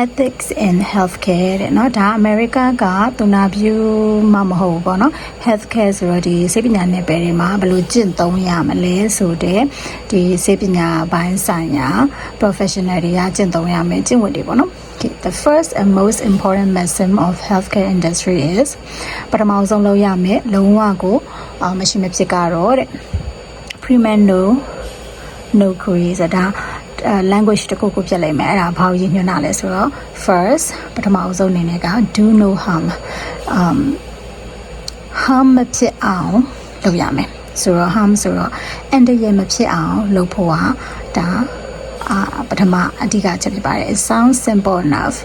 ethics in healthcare တဲ့เนาะဒါအမေရိကကသူနာပြုမှမဟုတ်ဘူးပေါ့နော် healthcare ဆိုတော့ဒီစိတ်ပညာနယ်ပယ်တွေမှာဘယ်လိုကျင့်သုံးရမလဲဆိုတဲ့ဒီစိတ်ပညာပိုင်းဆိုင်ရာ professional တွေကကျင့်သုံးရမယ်ကျင့်ဝတ်တွေပေါ့နော် Okay, the first and most important maxim of healthcare industry is ပထမဆုံးလုပ်ရမယ်လုံးဝကိုမရှိမဖြစ်ကတော့တဲ့ prevent no cure ဆိုတာ language တခုခုဖြစ်လိမ့်မယ်အဲ့ဒါဘာလို့ရည်ညွှန်းတာလဲဆိုတော့ first ပထမဆုံးအနေနဲ့က do no harm harm မဖြစ်အောင်လုပ်ရမယ်ဆိုတော့ harm ဆိုတော့ end ရမဖြစ်အောင်လုပ်ဖို့ဟာဒါပထမအဓိကချက်ဖြစ်ပါတယ် it sounds simple enough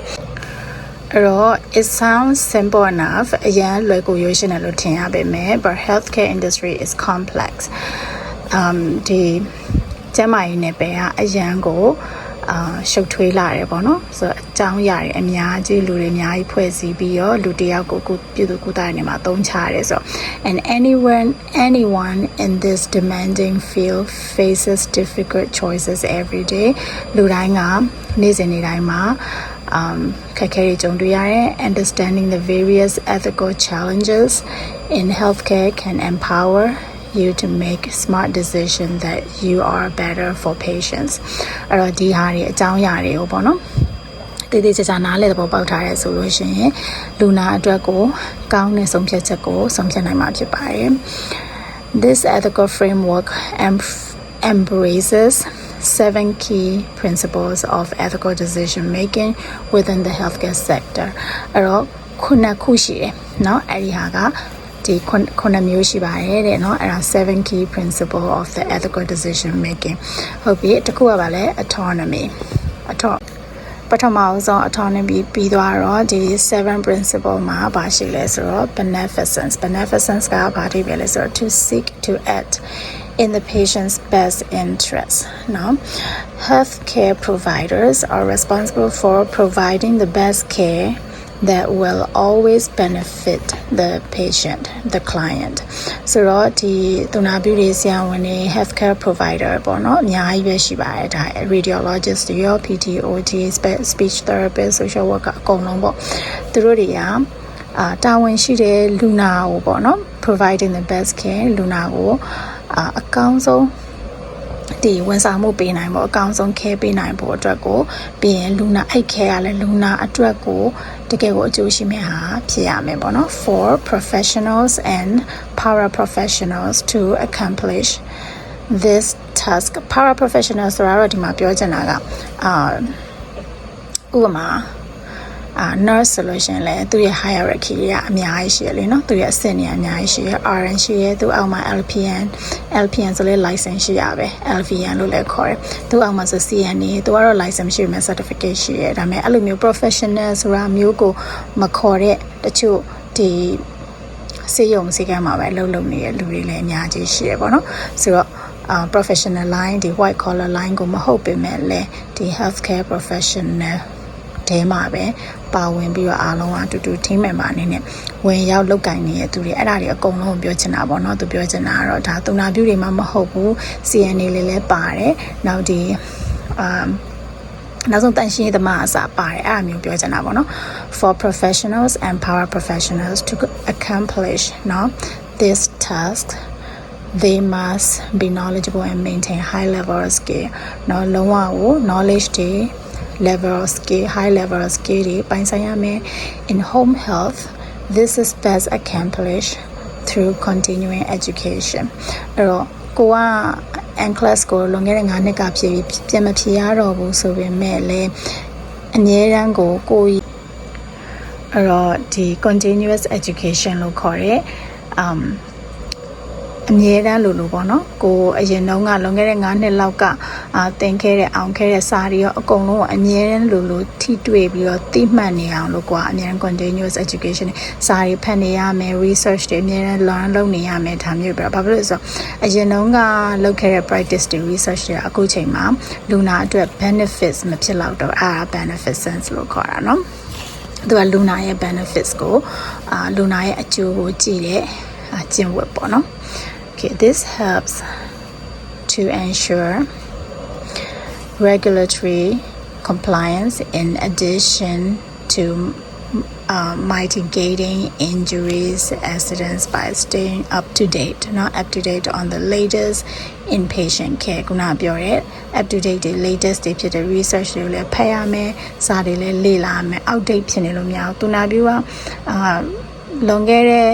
အဲ့တော့ it sounds simple enough အရင်လွယ်ကူရိုးရှင်းတယ်လို့ထင်ရပေမဲ့ but healthcare industry is complex ဒီကျန်းမာရေးနယ်ပယ်ကအရန်ကိုရှုပ်ထွေးလာတယ်ပေါ့နော်ဆိုတော့အကြောင်းအရာတွေအများကြီးလူတွေအများကြီးဖွဲ့စည်းပြီးတော့လူတစ်ယောက်ကိုပြုစုကုသနေမှာသုံးချရတယ်ဆိုတော့ and anyone in this demanding field faces difficult choices every day လူတိုင်းကနေ့စဉ်နေ့တိုင်းမှာခက်ခဲတွေကြုံတွေ့ရတယ် understanding the various ethical challenges in healthcare can empower you to make smart decision that you are better for patients အဲ့တော့ဒီဟာတွေအကြောင်းအရာတွေကိုပေါ့နော်တည်တည်ကြကြနားလည်သဘောပေါက်ထားရဲဆိုလို့ရှိရင်လူနာအတွက်ကိုကောင်းတဲ့ဆုံးဖြတ်ချက်ကိုဆုံးဖြတ်နိုင်မှာဖြစ်ပါတယ် This ethical framework embraces 7 key principles of ethical decision making within the healthcare sector အဲ့တော့ခုနှစ်ခုရှိတယ်เนาะအဲ့ဒီဟာကဒီခုနှစ်မျိုးရှိပါတယ်တဲ့เนาะအဲ့ဒါ7 key principle of the ethical decision making ဟုတ်ပြီတစ်ခုကပါလဲ autonomy ပထမဆုံး autonomy ပြီးသွားတော့ဒီ7 principle မှာပါရှိလဲဆိုတော့ beneficence ကဘာတွေပဲလဲဆိုတော့ to seek to act in the patient's best interest now healthcare providers are responsible for providing the best care that will always benefit the patient, the client. So တော့ဒီသူနာပြုတွေဆရာဝန်တွေ healthcare provider ပေါ့နော်အများကြီးပဲရှိပါတယ်ဒါ radiologist တွေရော PTOT speech therapist social worker အကုန်လုံးပေါ့သူတို့တွေကတာဝန်ရှိတဲ့လူနာကိုပေါ့နော် providing the best care လူနာကိုအကောင်းဆုံးဒီဝန်ဆောင်မှုပေးနိုင်ဖို့အကောင်းဆုံး care ပေးနိုင်ဖို့အတွက်ကိုပြီးရင်လူနာအိတ် care ရလဲလူနာအတွက်ကိုတကယ်ကိုအကျိုးရှိမဲ့ဟာဖြစ်ရမယ်ပေါ့နော် for professionals and paraprofessionals to accomplish this task paraprofessionals ဆိုတာတော့ဒီမှာပြောချင်တာကဥပမာnurse ဆိုလို့ရှင်လဲသူရဲ့ hierarchy တွေကအများကြီးရှိရလေနော်သူရဲ့အဆင့်တွေအများကြီးရှိရ RN ရှိရသူအောက်မှာ LPN ဆိုလဲ license ရှိရပဲ LVN လို့လည်းခေါ်တယ်သူအောက်မှာဆို CNA သူကတော့ license ရှိမယ် certificate ရှိရဒါပေမဲ့အဲ့လိုမျိုး professional ဆိုတာမျိုးကိုမခေါ်တဲ့တချို့ဒီစေယုံစေကမ်းမှာပဲလုံနေတဲ့လူတွေလည်းအများကြီးရှိရပေါ့နော်ဆိုတော့professional line ဒီ white collar line ကိုမဟုတ်ပေမဲ့လဲဒီ healthcare professionalတဲမှာပဲပါဝင်ပြီးတော့အားလုံးအတူတူ team member အနေနဲ့ဝင်ရောက်လုပ်ကင်နေတဲ့သူတွေအဲ့ဒါတွေအကုန်လုံးပြောချင်တာပေါ့နော်သူပြောချင်တာကတော့ဒါသူနာပြုတွေမှမဟုတ်ဘူး CNA လေးလည်းပါတယ်နောက်ဒီနောက်ဆုံးတန်ရှင်းရေးသမားအစားပါတယ်အဲ့အမျိုးပြောချင်တာပေါ့နော် for professionals and paraprofessionals to accomplish now this task they must be knowledgeable and maintain high level of skill နော်လုံးဝကို knowledge တွေlevel of skill high level of skill တွေပိုင်းဆိုင်ရမယ် in home health this is best accomplished through continuing education အဲ့တော့ကိုက class ကိုလွန်ခဲ့တဲ့9နှစ်ကဖြည့်ပြီးပြန်မဖြည့်ရတော့ဘူးဆိုပေမဲ့လည်းအမြဲတမ်းကိုအဲ့တော့ဒီ continuous education လို့ခေါ်တဲ့အမြဲတမ်းလို့ပေါ့နော်ကိုအရင်တုန်းကလွန်ခဲ့တဲ့9နှစ်လောက်ကသင်ခဲ့တဲ့အောင်ခဲ့တဲ့စာတွေရောအကုန်လုံးအမြဲတမ်းလို့ထိတွေ့ပြီးတော့သိမှတ်နေအောင်လို့ကွာအမြဲတမ်း continuous education စာတွေဖတ်နေရမယ် research တွေအမြဲတမ်း learn လုပ်နေရမယ်ဒါမျိုးပဲဘာဖြစ်လို့လဲဆိုတော့အရင်တုန်းကလုပ်ခဲ့တဲ့ practice တွေ research တွေအခုချိန်မှာလူနာအတွက် benefits မဖြစ်တော့တော့benefit sense လို့ခေါ်တာနော်သူကလူနာရဲ့ benefits ကိုလူနာရဲ့အကျိုးကိုကြည့်တဲ့ကျင့်ဝတ်ပေါ့နော်Okay, this helps to ensure regulatory compliance in addition to mitigating injuries, accidents by staying up to date on the latest inpatient care. ခုနပြောတဲ့ up to date တွေ latest တွေဖြစ်တဲ့ research တွေကိုလည်းဖတ်ရမယ်။စာတွေလည်းလေ့လာရမယ်။ outdate ဖြစ်နေလို့မရဘူး။သူနာပြုကလွန်ခဲ့တဲ့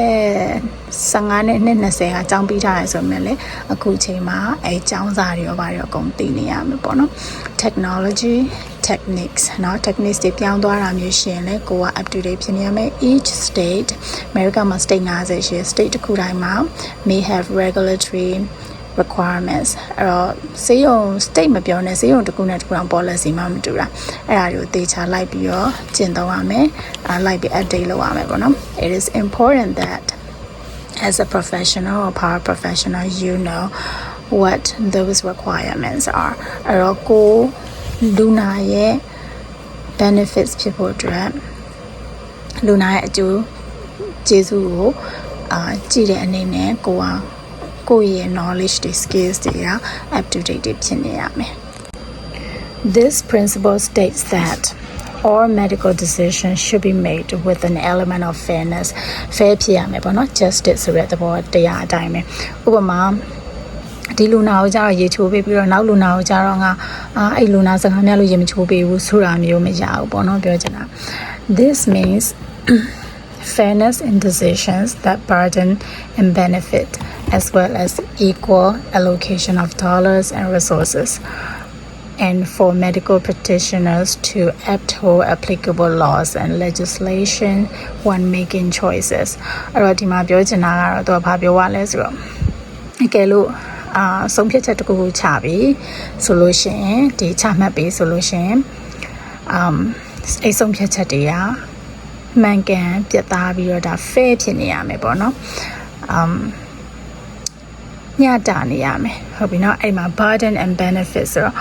15နှစ်20ကအကြောင်းပြီးထားရဆိုမှလည်းအခုချိန်မှာအဲအကြောင်းစာတွေရောဘာတွေရောအကုန်သိနေရမယ်ပေါ့နော် technology techniques เนาะ techniques တွေပြောင်းသွားတာမျိုးရှိရင်လည်းကိုက up to date ဖြစ်နေရမယ် each state America မှာ state 50ရှိ state တစ်ခုတိုင်းမှာ may have regulatory requirements အဲ့တော့စေယုံ state မပြောနဲ့စေယုံတစ်ခုနဲ့တစ်ခုတော့ policy မှမတူတာအဲ့ဒါတွေကိုသေချာလိုက်ပြီးတော့ကျင့်သုံးရမယ်လိုက်ပြီး update လုပ်ရမယ်ပေါ့နော် it is important that as a professional or paraprofessional you know what those requirements are အဲ့တော့ကိုလူနာရဲ့ benefits ဖြစ်ဖို့အတွက်လူနာရဲ့အကျိုးကျေးဇူးကိုကြည့်တဲ့အနေနဲ့ကိုယ့်ရဲ့ knowledge တွေ skills တွေက up to date ဖြစ်နေရမယ် This principle states that all medical decisions should be made with an element of fairness fair ဖြစ်ရမယ်ပေါ့နော် justice ဆိုတဲ့သဘောတရားအတိုင်းပဲဥပမာဒီလူနာကိုကြတော့ရေချိုးပေးပြီးတော့နောက်လူနာကိုကြတော့ငါအဲ့လူနာစကားများလို့ရေမချိုးပေးဘူးဆိုတာမျိုးမရဘူးပေါ့နော်ပြောချင်တာ This means fairness in decisions that burden and benefit as well as equal allocation of dollars and resources and for medical practitioners to uphold applicable laws and legislation when making choices အဲ့တော့ဒီမှာပြောချင်တာကတော့သူကဘာပြောရလဲဆိုတော့အကယ်လို့ဆုံးဖြတ်ချက်တစ်ခုခုချပြီးဆိုလို့ရှိရင်ဒီချမှတ်ပြီးဆိုလို့ရှိရင်အဲ့ဆုံးဖြတ်ချက်တွေကမှန်ကန်ပြတ်သားပြီးတော့ဒါ fair ဖြစ်နေရမယ်ပေါ့နော်ညတာနေရမယ်ဟုတ်ပြီနော်အဲ့မှာ burden and benefit ဆိုတော့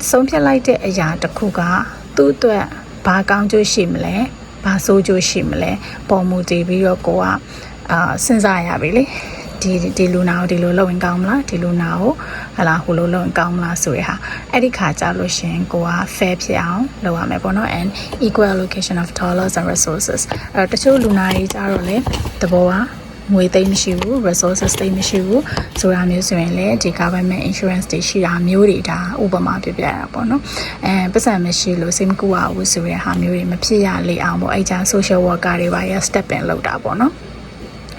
ဆုံးဖြတ်လိုက်တဲ့အရာတစ်ခုကသူ့အတွက်ဘာကောင်းကျိုးရှိမလဲဘာဆိုးကျိုးရှိမလဲပုံမူတည်ပြီးတော့ကိုကစဉ်းစားရပြီလေဒီလူနာကိုဒီလိုလုပ်ရင်ကောင်းမလားဒီလူနာကိုဟလာဟိုလိုလုပ်ရင်ကောင်းမလားဆိုရဟာအဲ့ဒီခါကြလို့ရှင်ကိုက fair ဖြစ်အောင်လုပ်ရမယ်ပေါ့နော် and equal allocation of dollars and resources အဲ့တချို့လူနာတွေကြတော့လေတဘောကငွေသိမ်းမရှိဘူး resources သိမ်းမရှိဘူးဆိုတာမျိုးဆိုရင်လေဒီ government insurance တွေရှိတာမျိုးတွေဒါဥပမာပြပြတာပေါ့နော်ပတ်စံမရှိလို့စိတ်မကူရဘူးဆိုရဟာမျိုးတွေမဖြစ်ရလေအောင်ပေါ့အဲ့ကြ social worker တွေပါရ step in လုပ်တာပေါ့နော်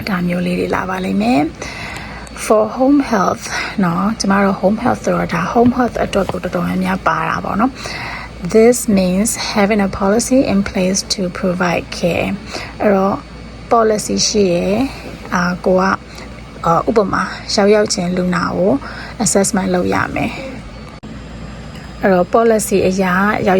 ဒါမျိုးလေးတွေလာပါလိမ့်မယ် for home health เนาะကျမတို့ home health ဆိုတော့ဒါ home health အတွက်ကိုတော်တော်များများပါတာပေါ့နော် This means having a policy in place to provide care အဲ့တော့ policy ရှိရယ်ကိုကဥပမာရောက်ချင်းလူနာကို assessment လုပ်ရမယ်အဲ့တော့ policy အရာ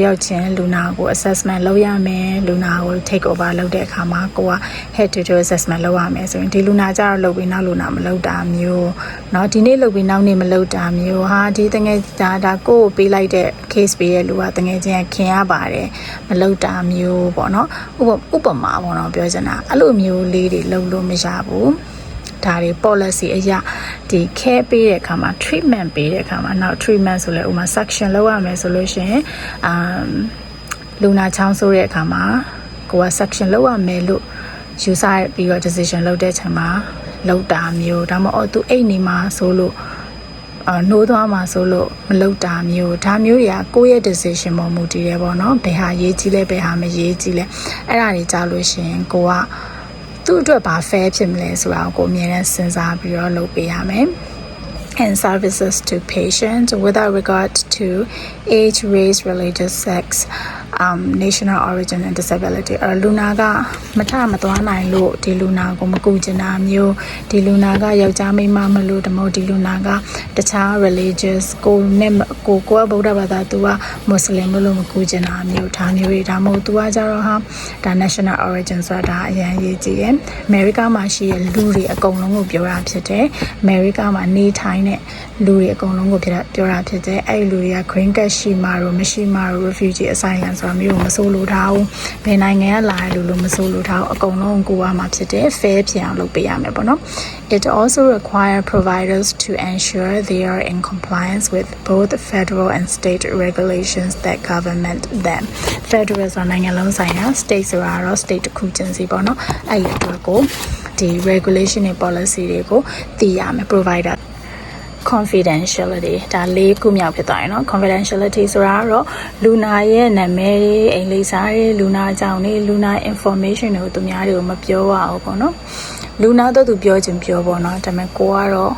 ရောက်ချင်းလူနာကို assessment လုပ်ရမယ်လူနာကို take over လုပ်တဲ့အခါမှာကိုက head to toe assessment လုပ်ရမယ်ဆိုရင်ဒီလူနာကြတော့လုပ်ပြီးနောက်လူနာမလုပ်တာမျိုးเนาะဒီနေ့လုပ်ပြီးနောက်နေ့မလုပ်တာမျိုးဟာဒီတငယ်ဒါကိုပေးလိုက်တဲ့ case ပေးတဲ့လူကတငယ်ချင်းခင်ရပါတယ်မလုပ်တာမျိုးပေါ့เนาะဥပမာပေါ့เนาะပြောချင်တာအဲ့လိုမျိုးလေးတွေလုပ်လို့မရဘူးဒါတွေ policy အရာဒီ care ပေးတဲ့အခါမှာ treatment ပေးတဲ့အခါမှာနောက် treatment ဆိုလဲဥပမာ suction လုပ်ရမယ်ဆိုလို့ရှိရင်လူနာချောင်းဆိုးတဲ့အခါမှာကိုက suction လုပ်ရမယ်လို့ယူဆပြီးတော့ decision လုပ်တဲ့ချိန်မှာလုပ်တာမျိုးဒါမှမဟုတ်သူအိတ်နေမှာဆိုလို့နှိုးသွားမှာဆိုလို့မလုပ်တာမျိုးဒါမျိုးတွေကကိုယ့်ရဲ့ decision ပေါ်မူတည်တယ်ပေါ့နော်ဘယ်ဟာရေးကြီးလဲဘယ်ဟာမရေးကြီးလဲအဲ့ဒါတွေကြားလို့ရှိရင်ကိုကသူ့အတွက်ဘာ fair ဖြစ်မလဲဆိုတာကိုအမြဲတမ်းစဉ်းစားပြီးတော့လုပ်ပေးရမယ် and services to patients without regard to age, race, religious, sex, national origin and disability လူနာကမထမသွားနိုင်လို့ဒီလူနာကိုမကူချင်တာမျိုးဒီလူနာကယောက်ျားမိန်းမမလို့တမို့ဒီလူနာကတခြား religious ကိုကဗုဒ္ဓဘာသာသူကမွတ်စလင်လို့မကူချင်တာမျိုးဒါမျိုးတွေဒါမို့သူကကြတော့ဟာဒါ national origin ဆိုတာအရင်ရေးကြည့်ရယ် America မှာရှိတဲ့လူတွေအကုန်လုံးကိုပြောတာဖြစ်တယ် America မှာနေထိုင်တဲ့လူတွေအကုန်လုံးကိုပြောတာဖြစ်တယ်အဲ့လူတွေက green card ရှိမှတော့မရှိမှတော့ refugee asylum ဆိုတော့မျိုးမစိုးလို့ထားဘူးဘယ်နိုင်ငံကလာတယ်လို့မစိုးလို့ထားဘူးအကုန်လုံးကိုကမှဖြစ်တယ် fair ဖြစ်အောင်လုပ်ပေးရမယ်ပေါ့နော် It also requires providers to ensure they are in compliance with both federal and state regulations that government them federal ဆိုတာနိုင်ငံလုံးဆိုင်ရာ state ဆိုတာတော့ state တစ်ခုချင်းစီပေါ့နော်အဲ့ဒီအတွက်ကိုဒီ regulation နဲ့ policy တွေကိုသိရမယ် provider confidentiality ဒါလေးခုမြောက်ဖြစ်သွားရင်เนาะ confidentiality ဆိုတာကတော့လူနာရဲ့နာမည်တွေအိမ်လိပ်စာတွေလူနာအကြောင်းတွေလူနာ information တွေကိုသူများတွေကိုမပြောရအောင်ပေါ့เนาะလူနာတော့သူပြောချင်ပြောပေါ့เนาะဒါပေမဲ့ကိုကတော့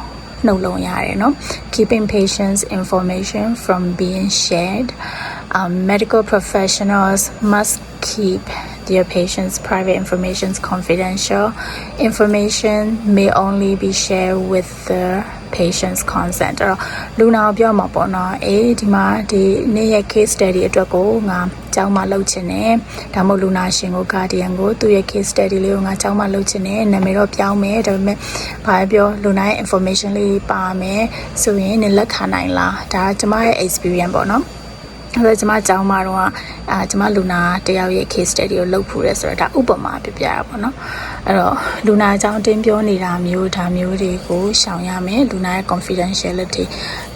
နှုတ်လုံးရတယ်เนาะ keeping patients information from being shared medical professionals must keep their patients' private information confidential. Information may only be shared with the patient's consent. အဲ့တော့လူနာပြောမှာပေါ့နော်ဒီမှာဒီနေ့ရဲ့ case study အတွက်ကိုငါကျောင်းမှာလုပ်ချင်တယ်ဒါမှမဟုတ်လူနာရှင်ကို guardian ကိုသူ့ရဲ့ case study လေးကိုငါကျောင်းမှာလုပ်ချင်တယ်နာမည်တော့ပြောင်းမယ်ဒါပေမဲ့ဘာပြောလူနာရဲ့ information လေးပါမယ်ဆိုရင်လက်ခံနိုင်လားဒါကကျွန်မရဲ့ experience ပေါ့နော်အဲ့တော့ကျွန်မကျောင်းမှာတော့ကျွန်မလူနာတယောက်ရဲ့ case study ကိုလုပ်ဖူးတယ်ဆိုတော့ဒါဥပမာပြပြရပါတော့အဲ့တော့လူနာအကြောင်းတင်ပြောနေတာမျိုးဒါမျိုးတွေကိုရှောင်ရမယ်လူနာရဲ့ confidentiality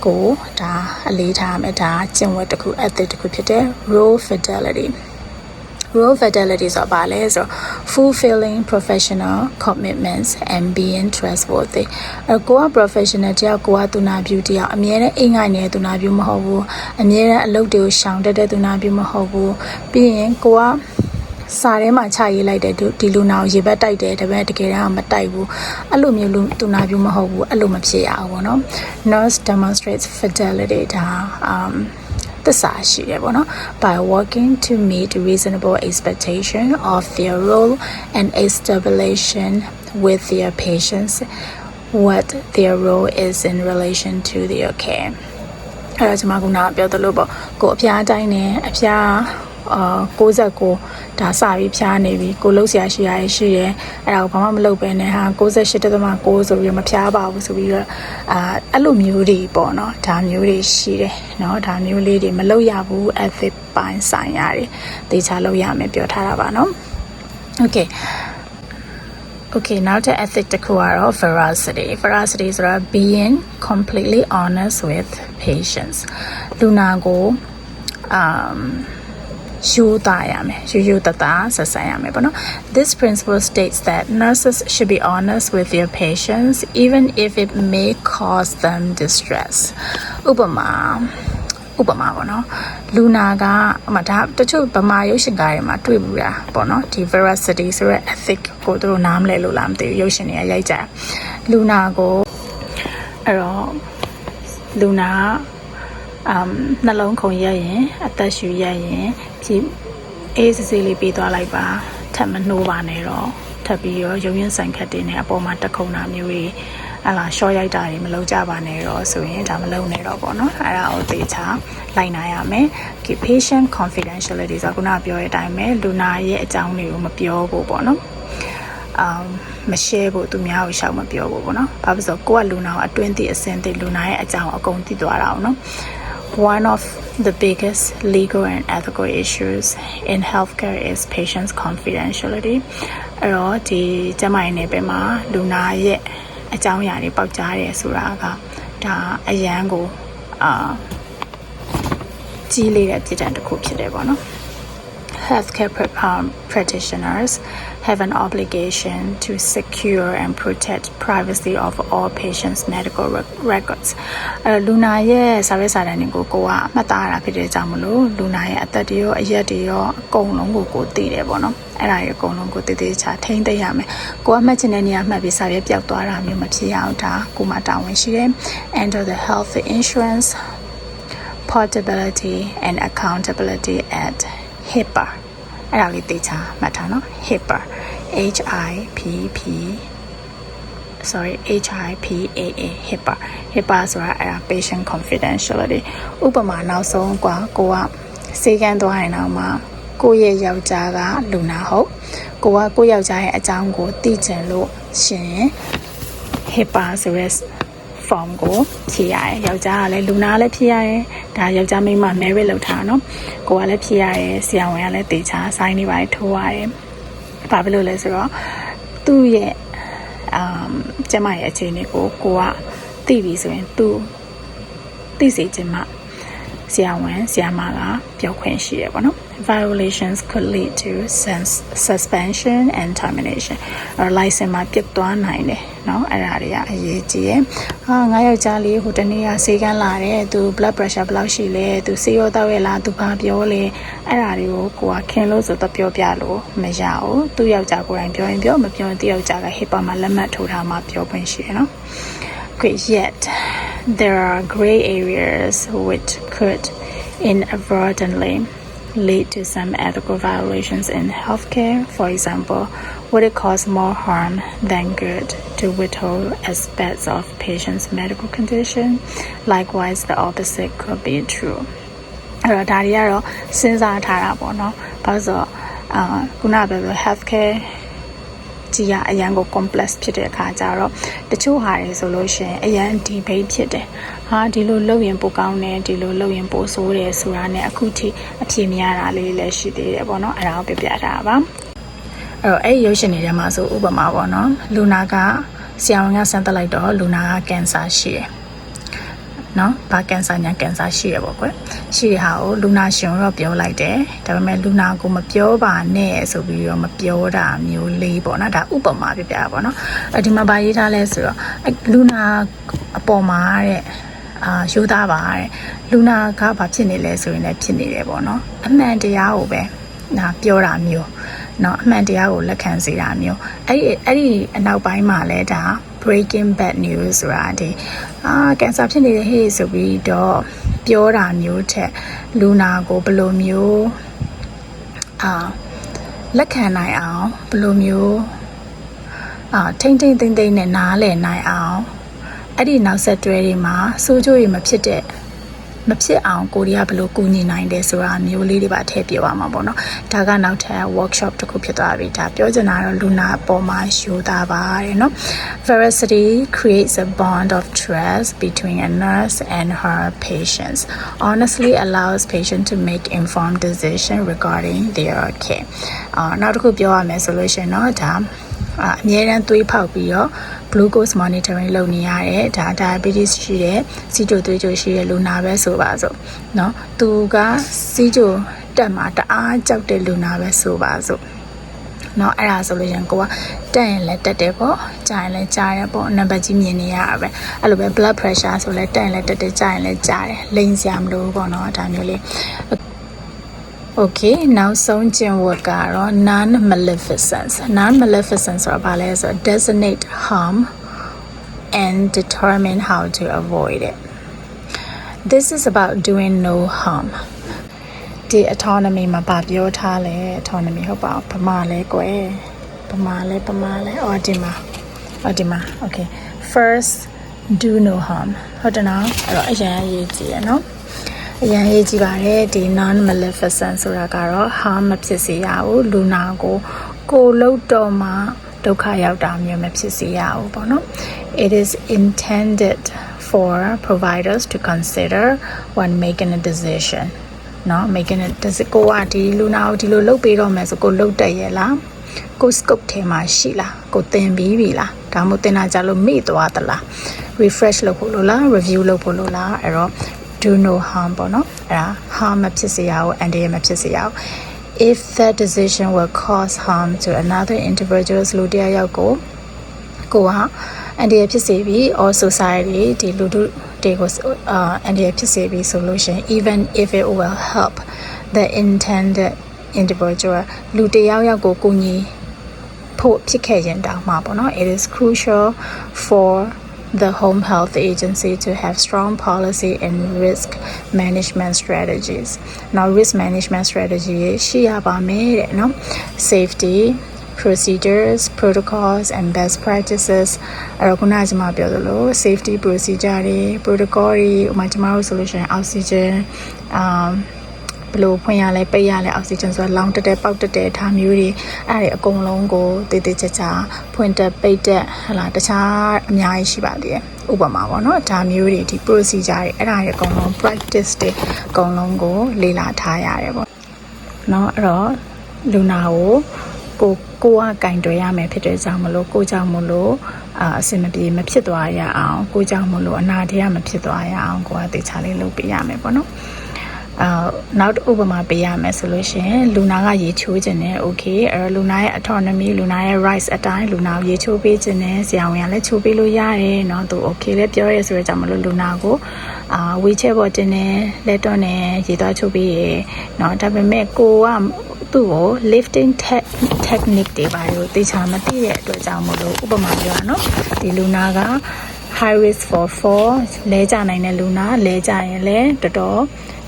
ကိုဒါအလေးထားမယ်ဒါကျင့်ဝတ်တစ်ခု ethic တစ်ခုဖြစ်တဲ့ role fidelity ဆိုတာဘာလဲဆိုတော့ fulfilling professional commitments and being trustworthy ကိုက professional တယောက်ကိုကသူနာပြုတယောက်အမြဲတမ်းအိမ်ငိုက်နေတဲ့သူနာပြုမဟုတ်ဘူးအမြဲတမ်းအလုပ်တွေကိုရှောင်တတ်တဲ့သူနာပြုမဟုတ်ဘူးပြီးရင်ကိုကစာထဲမှာချရေးလိုက်တဲ့ဒီလူနာကိုရေဘက်တိုက်တယ်ဒါပေမဲ့တကယ်တမ်းမတိုက်ဘူးအဲ့လိုမျိုးသူနာပြုမဟုတ်ဘူးအဲ့လိုမဖြစ်ရအောင်ပေါ့နော် nurse demonstrates fidelity ဒါသစ္စာရှိတယ်ပေါ့နော် by working to meet reasonable expectation of their role and establishing with their patients what their role is in relation to their care အဲ့တော့ကျွန်မကပြောသလိုပေါ့ကိုအဖျားတိုင်းနဲ့အဖျား69ဒါစပြီးဖျားနေပြီကိုလှုပ်ရှားရှိရတယ်ရှိတယ်အဲ့ဒါကိုဘာမှမလုပ်ပဲနဲ့ဟာ68.6ဆိုပြီးမဖျားပါဘူးဆိုပြီးတော့အဲ့လိုမျိုးတွေပေါ့နော်ဒါမျိုးတွေရှိတယ်နော်ဒါမျိုးလေးတွေမလုပ်ရဘူး ethic ပိုင်းဆိုင်ရတယ်တေချာလုပ်ရမယ်ပြောထားတာပါနော် Okay now the ethic တစ်ခုကတော့ veracity ဆိုတာ being completely honest with patients လူနာကိုThis principle states that nurses should be honest with their patients even if it may cause them distress. ဥပမာပေါ့နော်လူနာကဒါတချို့ဗမာရုပ်ရှင်ကားတွေမှာတွေ့ဘူးတာပေါ့နော်ဒီ veracity ဆိုတဲ့ ethic ကိုသူတို့နားမလဲလို့လားမသိဘူးရုပ်ရှင်တွေကရိုက်ကြတယ်လူနာကိုအဲ့တော့လူနာနှလုံးခုန်ရရင်အသက်ရှူရရင်ဒီအေးစစ်လေးပြီးသွားလိုက်ပါထပ်မနှိုးပါနဲ့တော့ထပ်ပြီးရောရုံရင်ဆိုင်ခတ်တင်နေအပေါ်မှာတက်ခုန်တာမျိုးတွေရှော့ရိုက်တာတွေမလုပ်ကြပါနဲ့တော့ဆိုရင်ဒါမလုပ်နဲ့တော့ပေါ့နော်အဲ့ဒါကိုသေချာလိုက်နိုင်ရမယ် patient confidentiality ဆိုခုနပြောတဲ့အတိုင်းပဲလူနာရဲ့အကြောင်းတွေကိုမပြောဖို့ပေါ့နော်မ share ဖို့သူများကိုရှောက်မပြောဖို့ပေါ့နော်ဘာဖြစ်လို့ကိုကလူနာကိုအတွင်းသိအစင်းသိလူနာရဲ့အကြောင်းအကုန်သိသွားတာအောင်နော်One of the biggest legal and ethical issues in healthcare is patients' confidentiality. အဲ့တော့ဒီကျန်းမာရေးနယ်ပယ်မှာလူနာရဲ့အကြောင်းအရာတွေပေါက်ကြားရဲဆိုတာကဒါအရန်ကိုကြီးလေးတဲ့ပြည်တံတစ်ခုဖြစ်တယ်ပေါ့နော် Healthcare practitioners have an obligation to secure and protect privacy of all patients' medical records. လူနာရဲ့စာရွက်စာတမ်းတွေကိုမှတ်သားရတာဖြစ်တဲ့ကြောင့်မလို့လူနာရဲ့အသက်တွေရောအရက်တွေရောအကုန်လုံးကိုသိတယ်ပေါ့နော်အဲ့ဒါတွေအကုန်လုံးကိုတည်တည်ချာထိန်းသိမ်းရမယ်ကိုကမှတ်ချင်တဲ့နေရာမှတ်ပြီးစာရွက်ပျောက်သွားတာမျိုးမဖြစ်အောင်ဒါကိုမှတာဝန်ရှိတယ် Enter the health insurance portability and accountability at HIPAA အဲ့ဒါလေးသိချာမှတ်ထားနော် HIPAA HIPAA ဆိုတာအဲ့ဒါ patient confidentiality ဥပမာနောက်ဆုံးကိုကစေကန်းသွားရင်တော့မှကိုယ့်ရဲ့ယောက်ျားကလူနာဟုတ်ကိုယ့်ယောက်ျားရဲ့အကြောင်းကိုသိချင်လို့ရှင် HIPAA ဆိုရဲ form ကိုဖြည့်ရတယ်ယောက်ျားကလည်းလူနာလည်းဖြည့်ရတယ်ဒါယောက်ျားမိန်းမ marriage လုပ်ထားနော်ကိုကလည်းဖြည့်ရတယ်ဆရာဝန်ကလည်းတေချာ sign နေပါတယ်ထိုးရတယ်ဘာဖြစ်လို့လဲဆိုတော့သူ့ရဲ့ကျမရဲ့အခြေအနေကိုကသိပြီဆိုရင်သူသိစေချင်မှဆရာဝန်ဆရာမကပြောခွင့်ရှိရပါတော့ violations could lead to suspension and termination or license မှာပြတ်သွားနိုင်တယ်เนาะအဲ့ဒါတွေကအရေးကြီးရယ်ငါယောက်ျားလေးဟိုတနေ့ကဆေးကန်းလာတယ်သူ blood pressure ဘယ်လောက်ရှိလဲသူဆေးရောတောက်ရလားသူဘာပြောလဲအဲ့ဒါတွေကိုကိုကခင်လို့ဆိုတော့ပြောပြလို့မရဘူးသူယောက်ျားကိုယ်တိုင်ပြောရင်ပြောမပြောရင်သူယောက်ျားက HIPAA မှာလက်မှတ်ထိုးထားမှပြောခွင့်ရှိရယ်เนาะyet there are gray areas which could inadvertently lead to some ethical violations in healthcare. For example, would it cause more harm than good to withhold aspects of patient's medical condition? Likewise, the opposite could be true. အဲ့တော့ဒါတွေကတော့စဉ်းစားထားတာပေါ့နော်။ဘာလို့ဆိုတော့ခုနကပြော healthcareကြီးကအရန်ကို complex ဖြစ်တဲ့အခါကျတော့တချို့ဟာတွေဆိုလို့ရှိရင်အရန် debate ဖြစ်တယ်ဟာဒီလိုလုပ်ရင်ပိုကောင်းတယ်ဒီလိုလုပ်ရင်ပိုဆိုးတယ်ဆိုတာနဲ့အခုထိအဖြေမရတာလေးလည်းရှိသေးတယ်ပေါ့နော်အဲ့ဒါကိုပြပြထားပါအဲ့တော့အဲ့ရုပ်ရှင်တွေထဲမှာဆိုဥပမာပေါ့နော်လူနာကဆရာဝန်ကဆန်းသက်လိုက်တော့လူနာကကင်ဆာရှိတယ်နော်ဘာကင်ဆာညာကင်ဆာရှိရပေါ့ကွယ်ရှိရဟာကိုလူနာရှင်တော့ပြောလိုက်တယ်ဒါပေမဲ့လူနာကိုမပြောပါနဲ့ဆိုပြီးတော့မပြောတာမျိုးလေးပေါ့နော်ဒါဥပမာပြပြပါပေါ့နော်ဒီမှာဗာရေးထားလဲဆိုတော့လူနာအပေါ်မှာတဲ့ရိုးသားပါတဲ့လူနာကဘာဖြစ်နေလဲဆိုရင်လည်းဖြစ်နေတယ်ပေါ့နော်အမှန်တရားကိုပဲပြောတာမျိုးเนาะအမှန်တရားကိုလက်ခံစေတာမျိုးအဲ့ဒီအနောက်ပိုင်းမှာလဲဒါ breaking bad news ဆိုတာဒီကင်ဆာဖြစ်နေတဲ့ဟေ့ဆိုပြီးတော့ပြောတာမျိုးထက်လူနာကိုဘယ်လိုမျိုးလက်ခံနိုင်အောင်ဘယ်လိုမျိုးထိမ့်သိမ့်နဲ့နားလည်နိုင်အောင်အဲ့ဒီနောက်ဆက်တွဲတွေမှာစိုးကျိုးတွေမဖြစ်အောင်ကိုရီးယားဘယ်လိုကူညီနိုင်တယ်ဆိုတာမျိုးလေးတွေပါထည့်ပြောရမှာပေါ့နော်ဒါကနောက်ထပ် workshop တစ်ခုဖြစ်သွားပြီဒါပြောချင်တာတော့လူနာအပေါ်မှာယူသားပါတယ်နော် Veracity creates a bond of trust between a nurse and her patients honestly allows patient to make informed decision regarding their care နောက်တစ်ခုပြောရမယ်ဆိုလို့ရှိရင်တော့ဒါအမြဲတမ်းသွေးဖောက်ပြီးတော့ glucose monitoring လုပ်နေရတယ်ဒါ diabetes ရှိတယ်စီးကျိုသွေးကျိုရှိတဲ့လူနာပဲဆိုပါစို့เนาะသူကစီးကျိုတက်မှာတအားကြောက်တဲ့လူနာပဲဆိုပါစို့เนาะအဲ့ဒါဆိုလို့ရင်ကိုကတက်ရင်လည်းတက်တယ်ပေါ့ကြာရင်လည်းကြာတယ်ပေါ့နံပါတ်ကြီးမြင်နေရတာပဲအဲ့လိုပဲ blood pressure ဆိုလည်းတက်ရင်လည်းတက်တယ်ကြာရင်လည်းကြာတယ်လိမ်စရာမလိုဘူးပေါ့เนาะဒါမျိုးလေး Okay နောက်ဆုံးကျင့်ဝတ်ကတော့ non-maleficence ဆိုတာဘာလဲဆိုတော့ designate harm and determine how to avoid it this is about doing no harm ဒီ autonomy မှာဗာပြောထားလဲ autonomy ဟုတ်ပါဘူးဗမာလဲကွယ်ဗမာလဲဒီမှာ okay first do no harm ဟုတ်တယ်နော်အဲ့တော့အရင်ရေးကြည့်ရနော်အရင်ရေးကြည့်ပါတယ်ဒီ non-maleficent ဆိုတာကတော့ harm မဖြစ်စေရဘူးလူနာကိုလို့တော့မှဒုက္ခရောက်တာမျိုးမဖြစ်စေရဘူးပေါ့နော် it is intended for providers to consider when making a decision เนาะ making a decision ကိုကဒီလူနာကိုဒီလိုလုပ်ပေးတော့မယ်ဆိုကိုလုပ်တတ်ရဲ့လားကို scope ထဲမှာရှိလားကိုသင်ပြီးပြီလားဒါမှမဟုတ်သင်တာကြလို့မေ့သွားသလား refresh လုပ်ဖို့လို့လား review လုပ်ဖို့လို့လားအဲ့တော့ do no harm ပေါ့နော်အဲ့ဒါ harm မဖြစ်စေရဘူး and မဖြစ်စေရဘူး if that decision will cause harm to another individuals လူတစ်ယောက်ကိုဟာအန်ဒီရဖြစ်စေပြီး or society ဒီလူတို့တွေကိုအန်ဒီရဖြစ်စေပြီးဆိုလို့ရှိရင် even if it will help the intended individual လူတစ်ယောက်ကိုကူညီဖို့ဖြစ်ခဲ့ရင်တောင်မှပေါ့နော် it is crucial for the home health agency to have strong policy and risk management strategies. Now, risk management strategy ရှိရပါမယ်တဲ့နော် safety procedures, protocols and best practices အဲ့တော့ခုနကကျွန်မပြောသလို safety procedure တွေ protocol တွေဥပမာကျွန်မတို့ဆိုလို့ရှိရင် oxygen ဘယ်လိုဖွင့်ရလဲပိတ်ရလဲ oxygen ဆိုတာလောင်းတက်ပေါက်တက်ထားမျိုးတွေအဲ့ဒါအကုန်လုံးကိုတည်တည်ချာချာဖွင့်တက်ပိတ်တက်ဟလာတခြားအများကြီးရှိပါသေးတယ် ဥပမာပေါ့နော်ဒါမျိုးတွေဒီ procedure တွေအဲ့ဒါတွေအကုန်လုံး practice တွေအကုန်လုံးကိုလေ့လာထားရတယ်ပေါ့နော်အဲ့တော့လူနာကိုကကင်တွယ်ရမယ်ဖြစ်တဲ့ကြောင့်မလို့ကိုကြောင့်မလို့အစင်မပြေမဖြစ်သွားရအောင်ကိုကြောင့်မလို့အနာတရားမဖြစ်သွားရအောင်ကိုကတေချာလေးလုပ်ပေးရမယ်ပေါ့နော်နောက်ဥပမာပေးရမယ်ဆိုလို့ရှိရင်လူနာကရေချိုးခြင်းနဲ့ okay လူနာရဲ့ autonomy လူနာရဲ့ rights အတိုင်းလူနာကိုရေချိုးပေးခြင်းနဲ့ဆရာဝန်ကလည်းချိုးပေးလို့ရတယ်เนาะသူ okay လည်းပြောရဲဆိုတော့ကြောင့်မလို့လူနာကိုwheelchair ပေါ်တင်နေလက်တော့နဲ့ရေသွားချိုးပေးရเนาะဒါပေမဲ့ကိုကသူ့ကို lifting technique တွေပါလို့တေချာမသိတဲ့အတွက်ကြောင့်မလို့ဥပမာပြောရနော်ဒီလူနာက high risk for fall လဲကျနိုင်တဲ့လူနာလဲကျရင်လည်းတော်တော်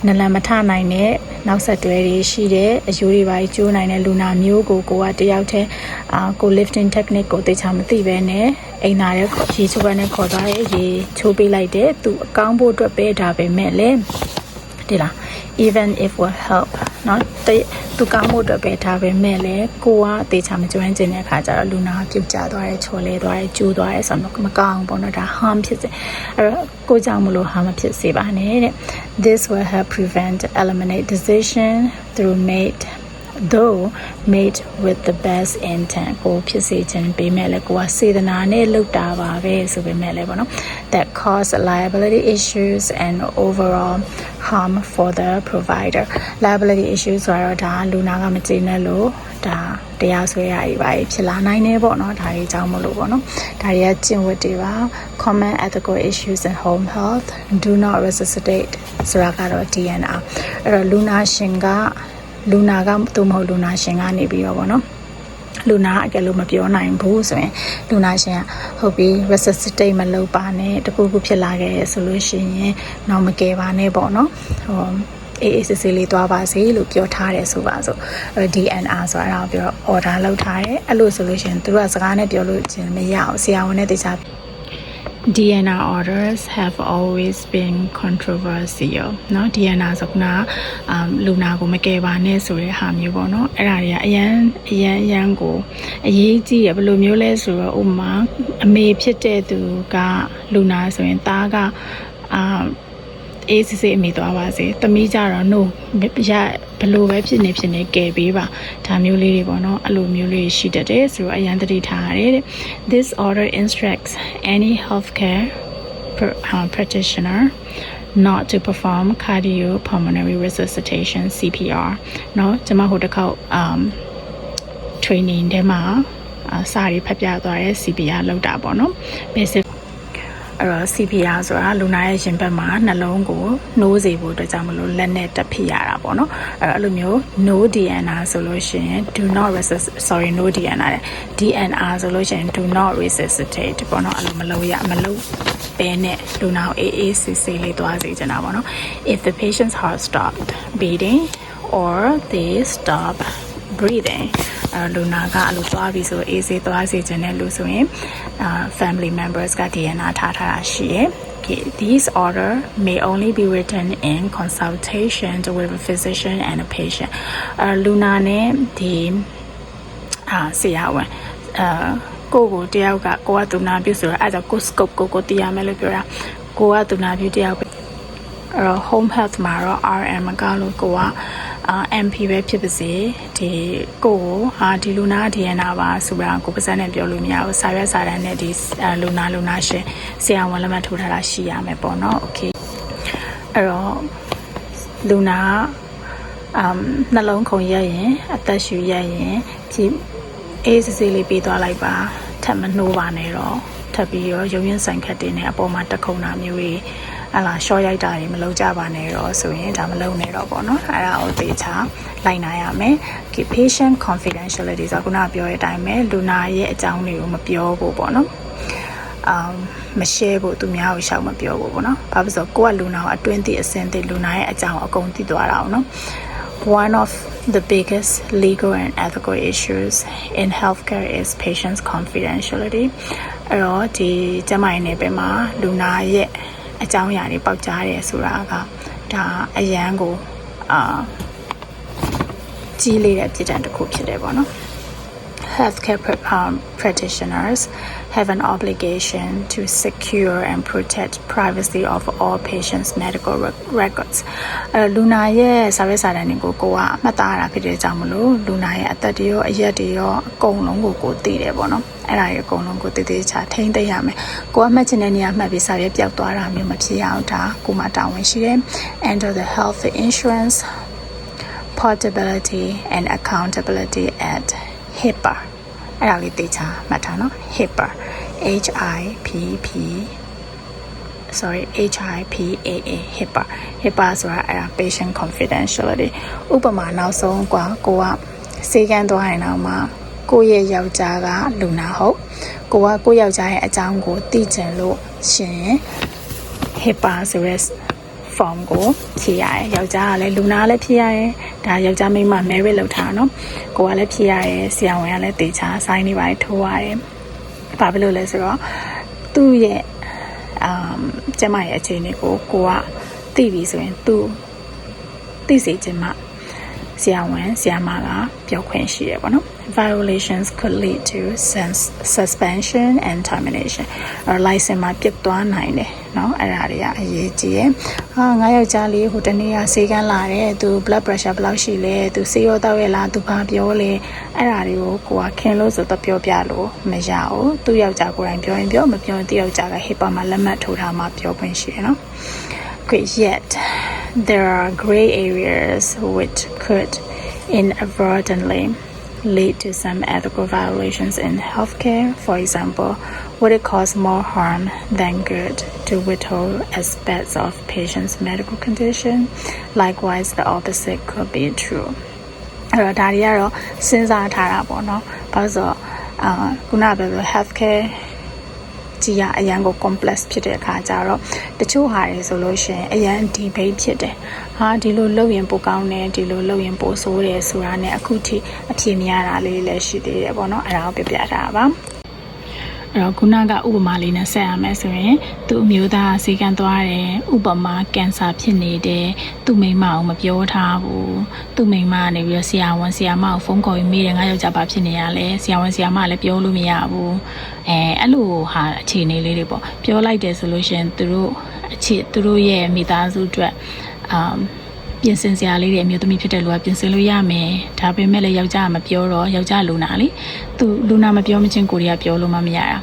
နလန်မထနိုင်တဲ့နောက်ဆက်တွဲတွေရှိတဲ့အယိုးတွေပါကျိုးနိုင်တဲ့လူနာမျိုးကိုကတယောက်တည်းကို lifting technique ကိုတေချာမသိပဲနဲ့အိမ်နာတဲ့ရေချိုးပန်းနဲ့ခေါ်သွားတဲ့ရေချိုးပေးလိုက်တဲ့သူအကောင်းဖို့အတွက်ပဲဒါပဲမဲ့လေဒီလား even if will help เนาะသူကောင်းမှုအတွက်ပဲဒါပဲမဲ့လေကိုကတေချာမကျွမ်းကျင်တဲ့အခါကျတော့လူနာပြုတ်ကျသွားတယ်ချော်လဲသွားတယ်ကျိုးသွားတယ်ဆိုတော့မကောင်းဘူးပေါ့နော်ဒါ harm ဖြစ်စေအဲ့တော့ကိုကြောင့်မလို့ harm ဖြစ်စေပါနဲ့တဲ့ this will help prevent eliminate decision through made with the best intent ကိုဖြစ်စေခြင်းပေးမဲ့လေကိုကစေတနာနဲ့လုပ်တာပါပဲဆိုပေမဲ့လေပေါ့နော် that cause liability issues and overall harm for the provider liability issues ဆိုတော့ဒါလူနာကမကျေနပ်လို့ဒါတရားစွဲရည်ပါဖြစ်လာနိုင်နေပေါ့နော်ဒါတွေကြောင့်မလို့ပေါ့နော်ဒါတွေကကျင့်ဝတ်တွေပါ common ethical issues in home health do not resuscitate ဆိုတာကတော့ DNR အဲ့တော့လူနာကသူမဟုတ်လူနာရှင်ကနေပြီးတော့ဗောနော်လူနာအကယ်လို့မပြောနိုင်ဘူးဆိုရင်လူနာရှင်ကဟုတ်ပြီ resuscitate မလုပ်ပါနဲ့တခုခုဖြစ်လာခဲ့ရဆိုလို့ရှိရင်တော့မကယ်ပါနဲ့ပေါ့နော်အေးစစ်စစ်လေးသွားပါစေလို့ပြောထားတယ်ဆိုပါဆို DNR ဆိုတာတော့ပြော order လုပ်ထားတယ်အဲ့လိုဆိုလို့ရှိရင်သူကစကားနဲ့ပြောလို့ချင်းမရအောင်ဆရာဝန်နဲ့တခြားDNR orders have always been controversial เนาะ DNR ဆိုကလူနာကိုမကယ်ပါနဲ့ဆိုတဲ့ဟာမျိုးပေါ့เนาะအဲ့ဒါတွေကအရန်ကိုအရေးကြီးရဘယ်လိုမျိုးလဲဆိုတော့ဥပမာအမေဖြစ်တဲ့သူကလူနာဆိုရင်သားကအေးစစ်အမိသွားပါစေသမီးကြတော့ no ရဘလို့ပဲဖြစ်နေကယ်ပေးပါဒါမျိုးလေးတွေပေါ့နော်အဲ့လိုမျိုးလေးရှိတတ်တယ်ဆိုတော့အရန်တတိထားရတယ်တဲ့ this order instructs any healthcare practitioner not to perform cardiopulmonary resuscitation CPR เนาะကျွန်မဟိုတစ်ခေါက်training ထဲမှာစာရီဖတ်ပြသွားတဲ့ CPR လောက်တာပေါ့နော် basicအဲ့တော့ CPR ဆိုတာလူနာရဲ့ရင်ဘတ်မှာနှလုံးကိုနှိုးစေဖို့အတွက်ကြောင့်မလို့လက်နဲ့တက်ဖိရတာပေါ့နော်အဲ့တော့အဲ့လိုမျိုး no DNR ဆိုလို့ရှိရင် no DNR DNR ဆိုလို့ရှိရင် do not resuscitate ပေါ့နော်အဲ့လိုမလုပ်ပဲနဲ့လူနာကိုအေးဆေးလေးသွားစေချင်တာပေါ့နော် if the patient's heart stopped beating or they stop breathing လူနာကအဲ့လိုသွားပြီးဆိုအေးဆေးသွားစေချင်တဲ့လူဆိုရင်family members က DNR ထားတာရှိရယ် These order may only be written in consultation with a physician and a patient လူနာနဲ့ဒီဆရာဝန်ကိုတယောက်ကကိုကသူနာပြုဆိုတော့အဲ့ဒါကို scope ကိုတည်ရမယ်လို့ပြောတာကိုကသူနာပြုတယောက်home health မှာတော့ RM ကလို့ကိုကMP ပဲဖြစ်ပါစေဒီကိုဒီလူနာ DNR ပါဆိုတာကိုပါစနဲ့ပြောလို့မရဘူးစာရွက်စာတမ်းနဲ့ဒီလူနာရှင်ဆရာဝန်လက်မှတ်ထိုးထားတာရှိရမယ်ပေါ့နော် okay အဲ့တော့လူနာနှလုံးခုန်ရရင်အသက်ရှူရရင်ဒီအေးစစ်လေးပေးသွားလိုက်ပါထပ်မနှိုးပါနဲ့တော့ထပ်ပြီးရောရုံရင်းဆိုင်ခတ်တင်နဲ့အပေါ်မှာတက်ခုန်တာမျိုးတွေရှော့ရိုက်တာတွေမလုပ်ကြပါနဲ့တော့ဆိုရင်ဒါမလုပ်နဲ့တော့ပေါ့နော်အဲ့ဒါကိုသေချာလိုက်နာရမယ် patient confidentiality ဆိုတော့ခုနပြောတဲ့အတိုင်းပဲလူနာရဲ့အကြောင်းတွေကိုမပြောဖို့ပေါ့နော်မ share ဖို့သူများကိုရှောက်မပြောဖို့ပေါ့နော်ဘာဖြစ်လို့ကိုကလူနာကိုအတွင်းသိအစင်းသိလူနာရဲ့အကြောင်းအကုန်သိသွားတာအောင်နော် One of the biggest legal and ethical issues in healthcare is patient's confidentiality အဲ့တော့ဒီကျန်းမာရေးနယ်ပယ်မှာလူနာရဲ့အကြောင်းအရာတွေပေါက်ကြားတယ်ဆိုတာကဒါအရန်ကိုကြီးလေးတဲ့ပြည်တံတစ်ခုဖြစ်တယ်ပေါ့နော် practitioners have an obligation to secure and protect privacy of all patients' medical records. Luna ye savesara ni ko wa matara phite jaw mlo Luna ye atat de yo ayat de yo akoung long ko ti de po no. အဲ့ဒါရေအကုန်လုံးကိုတည်တည်ချာထိန်းသိမ်းရမယ်ကိုကမှတ်ချင်တဲ့နေရာမှတ်ပြီးစာရွက်ပြောက်သွားတာမျိုးမဖြစ်အောင်ဒါကိုမှတာဝန်ရှိတယ် Enter the health insurance portability and accountability at HIPAA အဲ့ဒါလေးသိချာမှတ်ထားနော် HIPAA HIPAA HIPAA ဆိုတာအဲ့ဒါ patient confidentiality ဥပမာနောက်ဆုံးကွာကိုကစေကန်းသွားရင်တော့မှကိုယ့်ရဲ့ယောက်ျားကလူနာဟုတ်ကိုကကိုယ့်ယောက်ျားရဲ့အကြောင်းကိုသိချင်လို့ရှင် HIPAA ဆိုရဲ form ကိုဖြည့်ရတယ်ယောက်ျားကလည်းလူနာလည်းဖြည့်ရတယ်ဒါယောက်ျားမိန်းမ marriage လုပ်ထားတာနော်ကိုကလည်းဖြည့်ရတယ်ဆရာဝန်ကလည်းတေချာ sign နေပါတယ်ထိုးရတယ်ဘာဖြစ်လို့လဲဆိုတော့သူ့ရဲ့ကျမရဲ့အခြေအနေကိုကသိပြီဆိုရင်သူသိစေချင်မှဆရာဝန်ဆရာမကပြောခွင့်ရှိရပါတော့ violations could lead to suspension and termination or license မှာပြတ်သွားနိုင်တယ်เนาะအဲ့ဒါတွေကအရေးကြီးရယ်ငါယောက်ျားလေးဟိုတနေ့ကဆေးကန်းလာတယ်သူ blood pressure ဘယ်လောက်ရှိလဲသူဆေးရောတောက်ရလားသူဘာပြောလဲအဲ့ဒါတွေကိုကိုကခင်လို့ဆိုတော့ပြောပြလို့မရဘူးသူယောက်ျားကိုယ်တိုင်ပြောရင်ပြောမပြောရင်သူယောက်ျားက HIPAA မှာလက်မှတ်ထိုးထားမှပြောခွင့်ရှိရယ်เนาะ yet there are gray areas which could inadvertently lead to some ethical violations in healthcare. For example, would it cause more harm than good to withhold aspects of patient's medical condition? Likewise, the opposite could be true. အဲ့တော့ဒါတွေကတော့စဉ်းစားထားတာပေါ့နော်။ဘာလို့ဆိုတော့ခုနကပြောလို့ healthcare ကြီးကအရန်ကို complex ဖြစ်တဲ့အခါကျတော့တချို့ဟာတွေဆိုလို့ရှိရင်အရန် debate ဖြစ်တယ်ဟာဒီလိုလုပ်ရင်ပိုကောင်းတယ်ဒီလိုလုပ်ရင်ပိုဆိုးတယ်ဆိုတာနဲ့အခုထိအဖြေမရတာလေးလည်းရှိသေးတယ်ပေါ့နော်အဲ့ဒါကိုပြပြထားတာပါအဲ့တော့ခုနကဥပမာလေးနဲ့ဆက်ရမယ်ဆိုရင်သူ့အမျိုးသားဆေးကန်းသွားတယ်ဥပမာကင်ဆာဖြစ်နေတယ်သူ့မိန်းမအောင်မပြောထားဘူးသူ့မိန်းမကနေပြီးတော့ဆရာဝန်ဆရာမကိုဖုန်းခေါ်ပြီးမေးတယ်ငါယောက်ျားဘာဖြစ်နေရလဲဆရာဝန်ဆရာမလည်းပြောလို့မရဘူးအဲ့လိုဟာအခြေအနေလေးတွေပေါ့ပြောလိုက်တယ်ဆိုလို့ရှိရင်သူတို့ရဲ့မိသားစုအတွက်ပြင်ဆင်စရာလေးတွေအမျိုးသမီးဖြစ်တဲ့လူကပြင်ဆင်လို့ရမယ်ဒါပေမဲ့လည်းယောက်ျားကမပြောတော့ယောက်ျားလူနာလေသူလူနာမပြောမချင်းကိုရီးယားပြောလို့မရတာ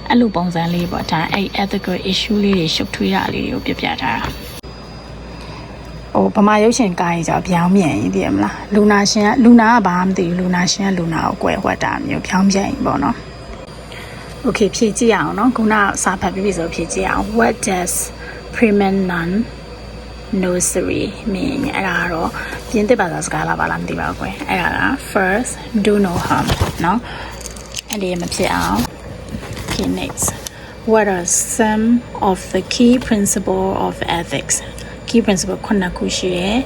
အဲ့လိုပုံစံလေးပေါ့ဒါအဲ့ ethical issue လေးတွေရှုပ်ထွေးတာလေးတွေကိုပြပြထားတာဗမာရုပ်ရှင်ကားကြီးကြောင့်ပြောင်းပြန်ရင်သိရမလားလူနာကဘာမှမသိဘူးလူနာရှင်ကလူနာကိုကွယ်ဝှက်တာမျိုးပြောင်းပြန်ရင်ပေါ့နော် Okay ဖြည့်ကြည့်အောင်နော်ခုနစာဖတ်ပြီးပြီဆိုဖြည့်ကြည့်အောင် What does preeminent nursery mean အဲ့ဒါတော့ပြင်သစ်ဘာသာစကားလားပါလားမသိပါဘူးကွယ်အဲ့ဒါက first do no harm เนาะအဲ့ဒီမဖြစ်အောင် okay next what are some of the key principle of ethics key principle ခုနှစ်ခုရှိတယ်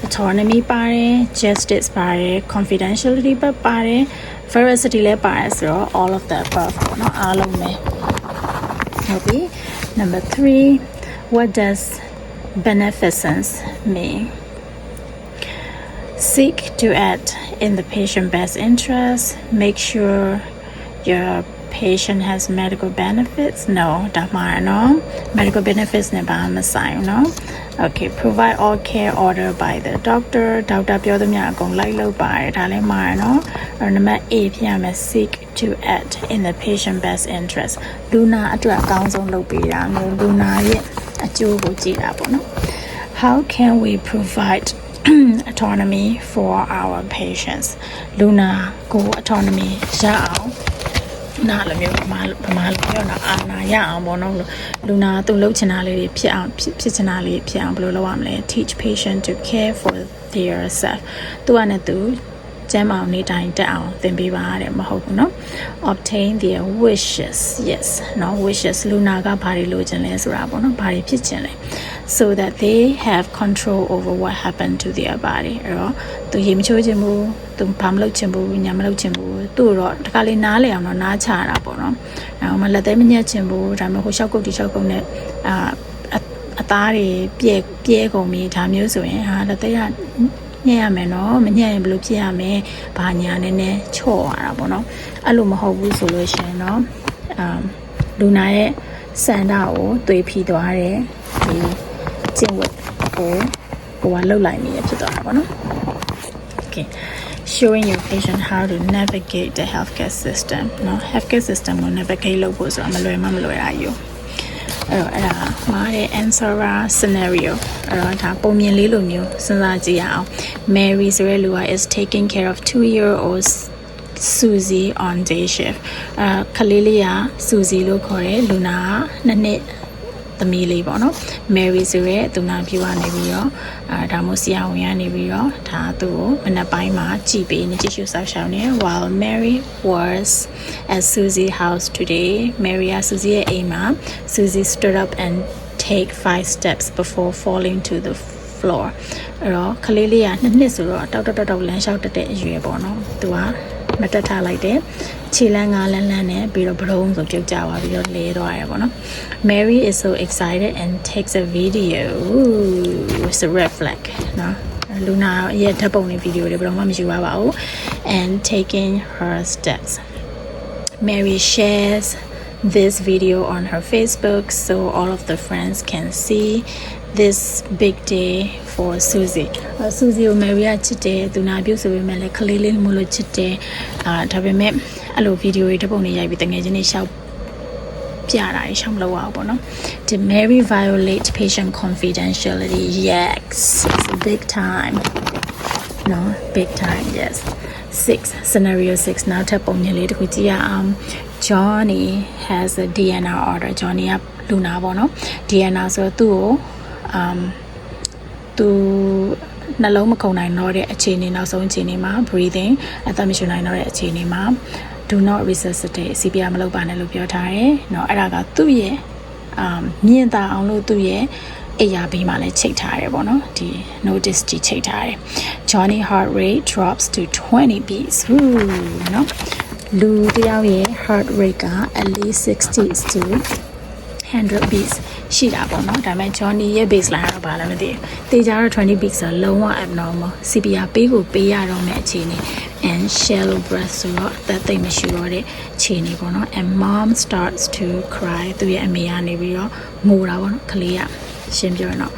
autonomy ပါတယ် justice ပါတယ် confidentiality ပါတယ် veracity လည်းပါတယ်ဆိုတော့ all of the above ပေါ့เนาะအားလုံးပဲဟုတ်ပြီ number 3 what does beneficence mean seek to act in the patient's best interest make sure your patient has medical benefits no no medical benefits never sign no okay provide all care ordered by the doctor ပြောသမျှအကုန်လိုက်လုပ်ပါတယ်ဒါလည်းမှာနော် number 8ဖြစ်ရမယ် seek to act in the patient's best interest လူနာအတွက်အကောင်းဆုံးလုပ်ပေးတာမျိုးလူနာရဲ့အကျိုးကိုကြည့်တာပေါ့နော် how can we provide autonomy for our patients လူနာကို autonomy ရအောင်နားလည်းမျိုးဗမာလိုပြောတာအာနာရအောင်ပေါ့နော်လူနာသူလှုပ်ချင်တာလေးတွေဖြစ်အောင်ဖြစ်ချင်တာလေးဖြစ်အောင်ဘယ်လိုလုပ်ရမလဲ teach patient to care for their self သူကနဲ့သူကျမ်းမာအောင်နေတိုင်းတက်အောင်သင်ပေးပါတဲ့မဟုတ်ဘူးเนาะ obtain their wishes yes เนาะ wishes လူနာကဘာတွေလိုချင်လဲဆိုတာပေါ့နော်ဘာတွေဖြစ်ချင်လဲ so that they have control over what happened to their body အဲ့တော့သူရေမချိုးချင်ဘူးသူဘာမလုပ်ချင်ဘူးညာမလုပ်ချင်ဘူးသူ့တော့တခါလေးနားလေအောင်တော့နားချတာပေါ့နော်အဲ့တော့မလက်သေးမညက်ချင်ဘူးဒါမှမဟုတ်ရှောက်ကုတ်တီရှောက်ကုတ်နဲ့အသားတွေပြဲကုန်ပြီဒါမျိုးဆိုရင်ဟာလက်သေးက ညှက်ရမယ်နော်မညှက်ရင်ဘယ်လိုဖြစ်ရမလဲဘာညာနည်းနည်းချော့ရတာပေါ့နော်အဲ့လိုမဟုတ်ဘူးဆိုလို့ရှိရင်တော့လူနာရဲ့စန္ဒကိုသွေးဖိသွားတယ်ဒီကျင့်ဝတ်ကိုဟိုကလှုပ်လိုက်နေရဖြစ်သွားတာပေါ့နော် Okay showing your patient how to navigate the healthcare system နော် healthcare system ကို navigate လုပ်ဖို့ဆိုတာမလွယ်တာယူအဲ့ဒါမှာတဲ့ answer scenario အဲ့တော့ဒါပုံမြင်လေးလိုမျိုးစဉ်းစားကြည့်ရအောင် Mary ဆိုတဲ့လူက is taking care of 2-year-old Susie on day shift ခလေးလေးက Susie လို့ခေါ်တယ်လူနာက2နှစ်သမီးလေးပေါ့နော် Mary ဆိုရဲသူနာပြူကနေပြီးတော့ဒါမို့ဆရာဝန်ကနေပြီးတော့ဒါသူ့ကိုမနက်ပိုင်းမှာကြည့်ပေးနေကြည့်ရှုဆောက်ရှောက်နေ while Mary was at Susie house today Mary က Susie ရဲ့အိမ်မှာ Susie stood up and take 5 steps before falling to the floor အဲ့တော့ခလေးလေးက2နှစ်ဆိုတော့တောက်လမ်းလျှောက်တက်တဲ့အရွယ်ပေါ့နော်သူကမတက်ထားလိုက်တယ်ခြေလမ်း5လမ်းနဲ့ပြီးတော့ဘရုံးဆိုပြုတ်ကျသွားပြီးတော့လဲသွားရပေါ့နော် Mary is so excited and takes a video it's a red flag နော်လူနာရဲ့ဓာတ်ပုံနဲ့ဗီဒီယိုတွေဘယ်တော့မှမယူရပါဘူး and taking her steps Mary shares this video on her Facebook so all of the friends can see this big day for Susie Susie ကို Mary ကချစ်တယ်သူနာပြုဆိုပေမဲ့လည်းခလေးလေးမလို့ချစ်တယ်ဒါပေမဲ့အဲ့လိုဗီဒီယိုတွေဓာတ်ပုံတွေရိုက်ပြီးတကယ်ချင်းတွေရှောက်ပြတာတွေရှောက်မလုပ်အောင်ပေါ့နော် Did Mary violate patient confidentiality yes it's a big time no big time yes 6 scenario 6နောက်ထပ်ပုံမြင်လေးတစ်ခုကြည့်ရအောင် Johnny has a DNR order Johnny ကလူနာပေါ့နော် DNR ဆိုတော့သူ့ကိုသူနှလုံးမခုန်နိုင်တော့တဲ့အခြေအနေနောက်ဆုံးအခြေအနေမှာ breathing အသက်မရှူနိုင်တော့တဲ့အခြေအနေမှာ do not resuscitate CPR မလုပ်ပါနဲ့လို့ပြောထားတယ်เนาะအဲ့ဒါကသူ့ရဲ့မြင့်တာအောင်လို့သူ့ရဲ့အိယာဘေးမှာလည်းချိတ်ထားတယ်ပေါ့နော်ဒီ notice ကြီးချိတ်ထားတယ် Johnny heart rate drops to 20 beats เนาะလူတယောက်ရဲ့ heart rate က at least 60 to 100 beats ရှိတာပေါ့နော်ဒါပေမဲ့ Johnny ရဲ့ baseline ကတော့ဘာလဲမသိဘူးတေချာတော့20 beats ဆိုလုံးဝ abnormal CPR ပေးကိုပေးရတော့မယ့်အခြေအနေ and shallow breath ဆိုတော့အသက်သိပ်မရှိတော့တဲ့အခြေအနေပေါ့နော် and mom starts to cry သူရဲ့အမေကနေပြီးတော့ငိုတာပေါ့နော်ကလေးကရှင်းပြရတော့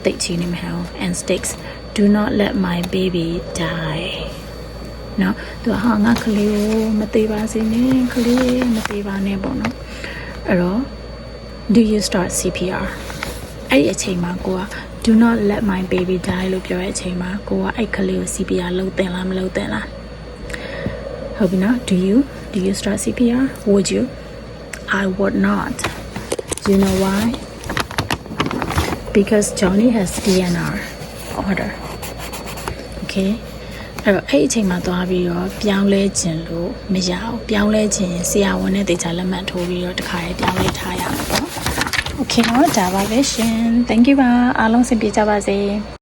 သိပ်ချီနေမှာ and sticks do not let my baby die နော်သူဟာငါကလေးကိုမသေးပါစေနဲ့ကလေးမသေးပါနဲ့ပေါ့နော်အဲ့တော့Do you start CPR အဲ့ဒီအချိန်မှာကိုက do not let my baby die လို့ပြောတဲ့အချိန်မှာကိုကအဲ့ကလေးကို CPR လုပ်တင်လားမလုပ်တင်လားဟုတ်ပြီနော် do you start CPR would you I would not do you know why because Johnny has DNR order okay အဲ့တော့အဲ့အချိန်မှာသွားပြီးတော့ပြောင်းလဲခြင်းလို့မရအောင်ပြောင်းလဲခြင်းဆရာဝန်နဲ့တေချာလက်မှတ်ထိုးပြီးတော့တခါရေးပြောင်းလဲထားရမှာပေါ့ Okay တော့ဒါပါပဲရှင် Thank you ပါအားလုံးစင်ပြေကြပါစေ